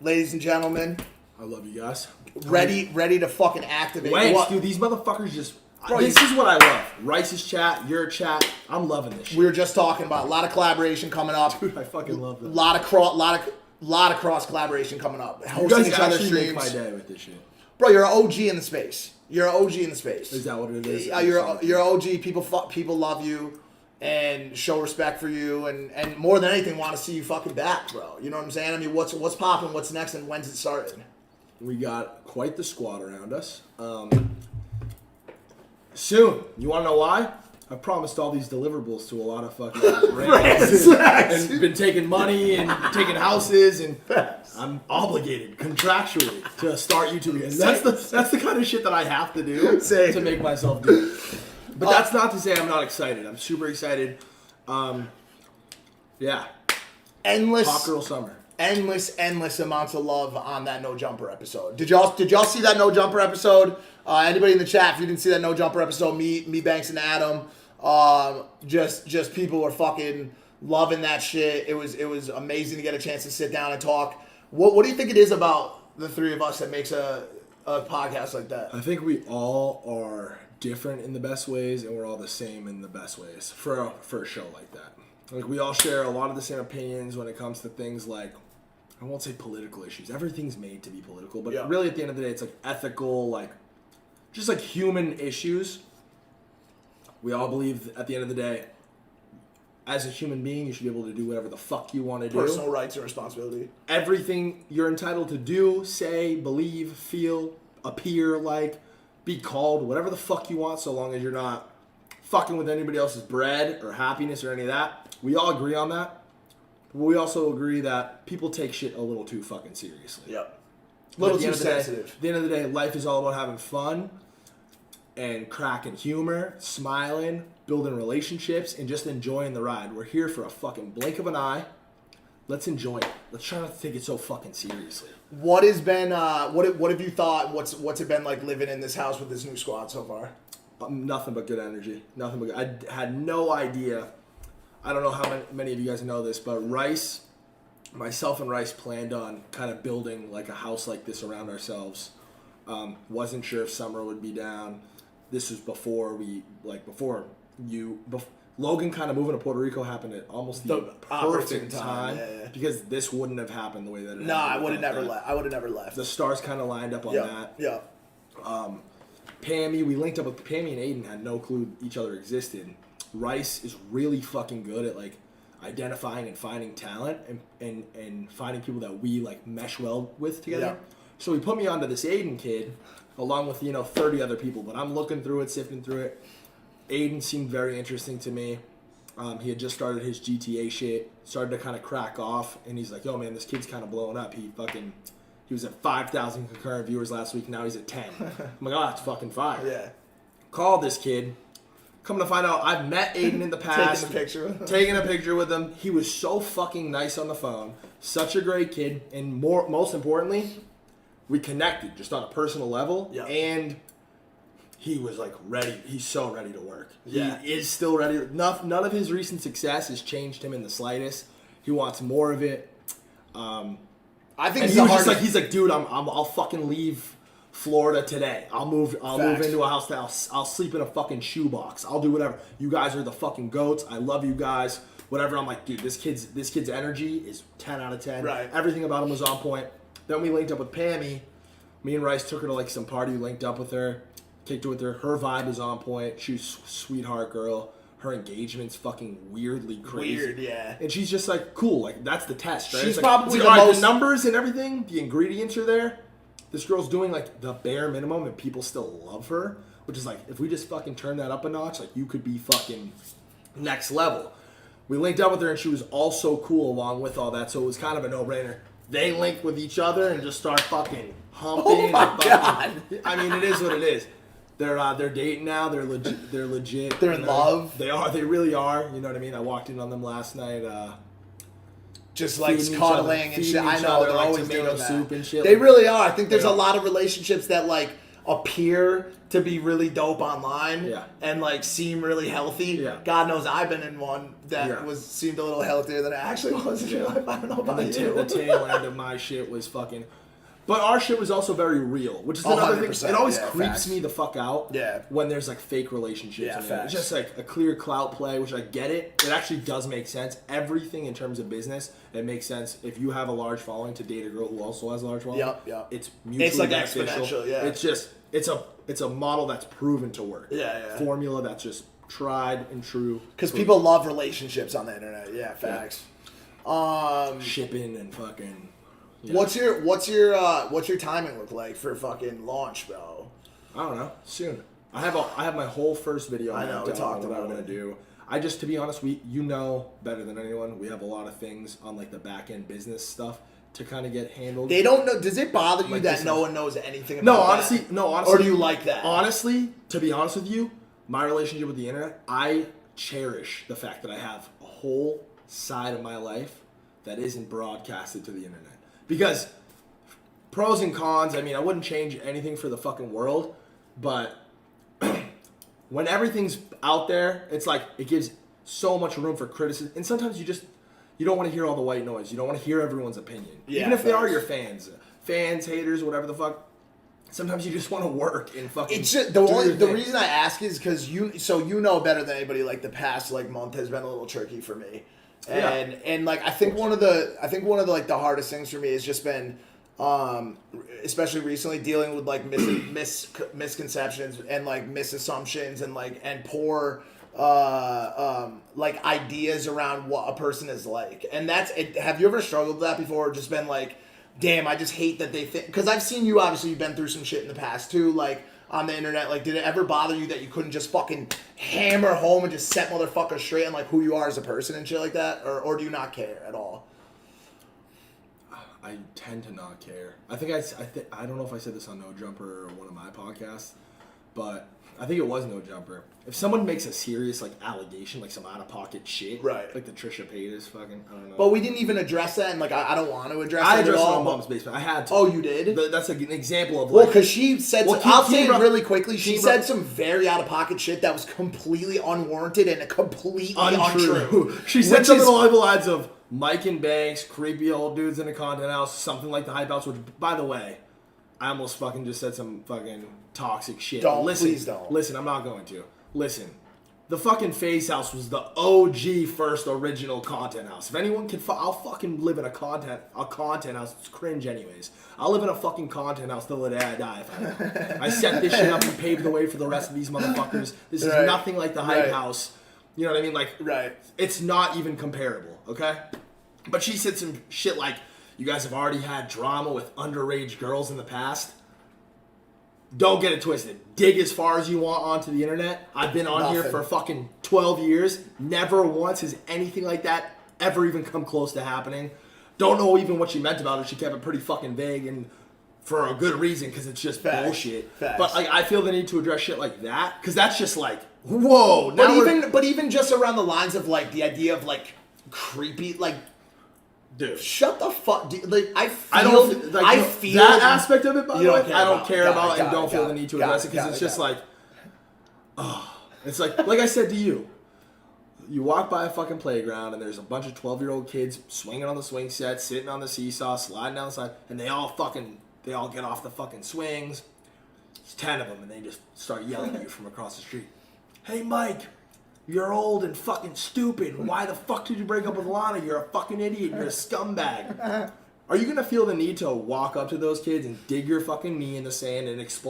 ladies and gentlemen. I love you guys. Ready to fucking activate. Wanks, dude, these motherfuckers just... Bro, this is what I love. Rice's chat, your chat. I'm loving this shit. We were just talking about a lot of collaboration coming up. Dude, I fucking love that. Lot of cross collaboration coming up. You guys actually make my day with this shit. Bro, you're an OG in the space. You're an OG in the space. Is that what it is? You're OG. People love you and show respect for you, and more than anything, want to see you fucking back, bro. You know what I'm saying? I mean, what's popping? What's next? And when's it starting? We got quite the squad around us. Soon. You want to know why? I promised all these deliverables to a lot of fucking brands and been taking money and taking houses, and I'm obligated contractually to start YouTube again. That's the kind of shit that I have to do to make myself do it. But that's not to say I'm not excited. I'm super excited. Yeah. Endless Hot girl summer. Endless amounts of love on that No Jumper episode. Did y'all see that No Jumper episode? Anybody in the chat, if you didn't see that No Jumper episode, me, Banks, and Adam, just people were fucking loving that shit. It was amazing to get a chance to sit down and talk. What do you think it is about the three of us that makes a podcast like that? I think we all are different in the best ways, and we're all the same in the best ways for a show like that. Like, we all share a lot of the same opinions when it comes to things like, I won't say political issues. Everything's made to be political, but really at the end of the day, it's like ethical, like just like human issues. We all believe at the end of the day, as a human being, you should be able to do whatever the fuck you want to do. Personal rights and responsibility. Everything you're entitled to do, say, believe, feel, appear like, be called, whatever the fuck you want, so long as you're not fucking with anybody else's bread or happiness or any of that. We all agree on that. But we also agree that people take shit a little too fucking seriously. Yep. A little too sensitive. At the end of the day, life is all about having fun and cracking humor, smiling, building relationships, and just enjoying the ride. We're here for a fucking blink of an eye. Let's enjoy it. Let's try not to take it so fucking seriously. What has been, what have you thought, what's it been like living in this house with this new squad so far? Nothing but good energy. Nothing but good. I had no idea. I don't know how many of you guys know this, but myself and Rice planned on kind of building like a house like this around ourselves. Wasn't sure if Summer would be down. This was before Logan kind of moving to Puerto Rico happened at almost the perfect time. Yeah. Because this wouldn't have happened the way that it happened. No, I would have never left. The stars kind of lined up on that. Yeah. We linked up with Pammy and Adin, had no clue each other existed. Rice is really fucking good at like identifying and finding talent and finding people that we like mesh well with together. Yeah. So he put me onto this Adin kid along with 30 other people, but I'm looking through it, sifting through it. Adin seemed very interesting to me. He had just started his GTA shit, started to kind of crack off, and he's like, yo man, this kid's kind of blowing up. He was at 5,000 concurrent viewers last week, now he's at 10. I'm like, oh, that's fucking fire. Yeah. Called this kid. Coming to find out, I've met Adin in the past. Taking a picture with him. He was so fucking nice on the phone. Such a great kid. And most importantly, we connected just on a personal level. Yeah. And he was like ready. He's so ready to work. Yeah. He is still ready. None of his recent success has changed him in the slightest. He wants more of it. I think he's like, dude, I'll fucking leave Florida today. I'll move into a house that I'll sleep in a fucking shoebox. I'll do whatever. You guys are the fucking goats. I love you guys. Whatever. I'm like, dude, this kid's energy is 10 out of 10. Right. Everything about him was on point. Then we linked up with Pammy. Me and Rice took her to like some party. We linked up with her, kicked it with her. Her vibe is on point. She's a sweetheart girl. Her engagement's fucking weirdly crazy. Weird, yeah. And she's just like, cool. Like, that's the test, right? She's like, probably the numbers and everything. The ingredients are there. This girl's doing like the bare minimum and people still love her, which is like, if we just fucking turn that up a notch, like you could be fucking next level. We linked up with her and she was also cool along with all that, so it was kind of a no-brainer. They linked with each other and just start fucking humping. Oh my God. I mean, it is what it is. They're dating now. They're legit. They're in love. They are. They really are. You know what I mean? I walked in on them last night. Just like cuddling and shit. I know they're always doing that. Soup and shit. They really are. I think there's a lot of relationships that like appear to be really dope online Yeah. and like seem really healthy. Yeah. God knows I've been in one that Yeah. seemed a little healthier than it actually was in real life. I don't know about you. The tail end of my shit was fucking. But our shit was also very real, which is another thing. 100%, It always yeah, creeps facts. me the fuck out Yeah. when there's like fake relationships. Yeah, in it. facts. It's just like a clear clout play, which I get it. It actually does make sense. Everything in terms of business, it makes sense. If you have a large following to date a girl who also has a large following, Yep. it's mutually It's like beneficial. exponential, yeah. It's just it's a model that's proven to work. Yeah. Formula that's just tried and true. Because people love relationships on the internet. Yeah, facts. Shipping and fucking. Yeah. What's your timing look like for fucking launch, bro? I don't know. Soon. I have my whole first video. I know, mapped we out talked on what I'm about gonna it. do. To be honest, you know better than anyone. We have a lot of things on like the back end business stuff to kind of get handled. They don't know. Does it bother you Like that this no is- one knows anything about No, that? honestly. Or do you like that? Honestly, to be honest with you, my relationship with the internet, I cherish the fact that I have a whole side of my life that isn't broadcasted to the internet. Because pros and cons, I mean, I wouldn't change anything for the fucking world, but when everything's out there, it's like it gives so much room for criticism. And sometimes you don't want to hear all the white noise. You don't want to hear everyone's opinion. Yeah, Even if they are facts. your fans, haters, whatever the fuck. Sometimes you just want to work and fucking. It's just do the your thing. reason I ask is because you know better than anybody. Like the past month has been a little tricky for me, and like I think one of the like the hardest things for me has just been, especially recently, dealing with like misconceptions and like misassumptions and poor like ideas around what a person is like. And that's it. Have you ever struggled with that before? Or just been like, damn, I just hate that they think, because I've seen you, obviously you've been through some shit in the past too, like on the internet. Like, did it ever bother you that you couldn't just fucking hammer home and just set motherfuckers straight on like who you are as a person and shit like that? Or do you not care at all? I tend to not care. I don't know if I said this on No Jumper or one of my podcasts, but I think it was No Jumper. If someone makes a serious like allegation, like some out of pocket shit, Right. Like the Trisha Paytas fucking, I don't know. But we didn't even address that, and like I don't want to address I it at addressed it all. on Mom's Basement. I had to. Oh, you did? That's like an example of Well, like. because she said, Well, I'll say it Kebra- really quickly. She Kebra- said some very out of pocket shit that was completely unwarranted and completely untrue. She said Which something is- along the lines of Mike and Banks, creepy old dudes in a content house, something like the Hype House. Which, by the way, I almost fucking just said some fucking toxic shit. Please don't. Listen, I'm not going to. Listen. The fucking Face House was the OG first original content house. If anyone can, I'll fucking live in a content house. It's cringe anyways. I'll live in a fucking content house till the day I die if I want. I set this shit up and paved the way for the rest of these motherfuckers. This is Right. nothing like the Hype Right. House. You know what I mean? Like, Right. it's not even comparable, okay? But she said some shit like, you guys have already had drama with underage girls in the past. Don't get it twisted. Dig as far as you want onto the internet. I've been on here Nothing. for fucking 12 years. Never once has anything like that ever even come close to happening. Don't know even what she meant about it. She kept it pretty fucking vague and for a good reason because it's just Facts. bullshit. Facts. But like, I feel the need to address shit like that because that's just like, whoa. Now But even just around the lines of like the idea of like creepy, like, dude. shut the fuck. Like I feel, I don't like, I feel that aspect of it. By You the way, don't care I don't about. care Got about it, and don't feel got the it, need to got address it, it because got it's it, just got like, oh, it's like I said to you. You walk by a fucking playground and there's a bunch of 12-year-old kids swinging on the swing set, sitting on the seesaw, sliding down the side, and they all get off the fucking swings. It's 10 of them, and they just start yelling at you from across the street. Hey, Mike. You're old and fucking stupid. Why the fuck did you break up with Lana? You're a fucking idiot. You're a scumbag. Are you going to feel the need to walk up to those kids and dig your fucking knee in the sand and explain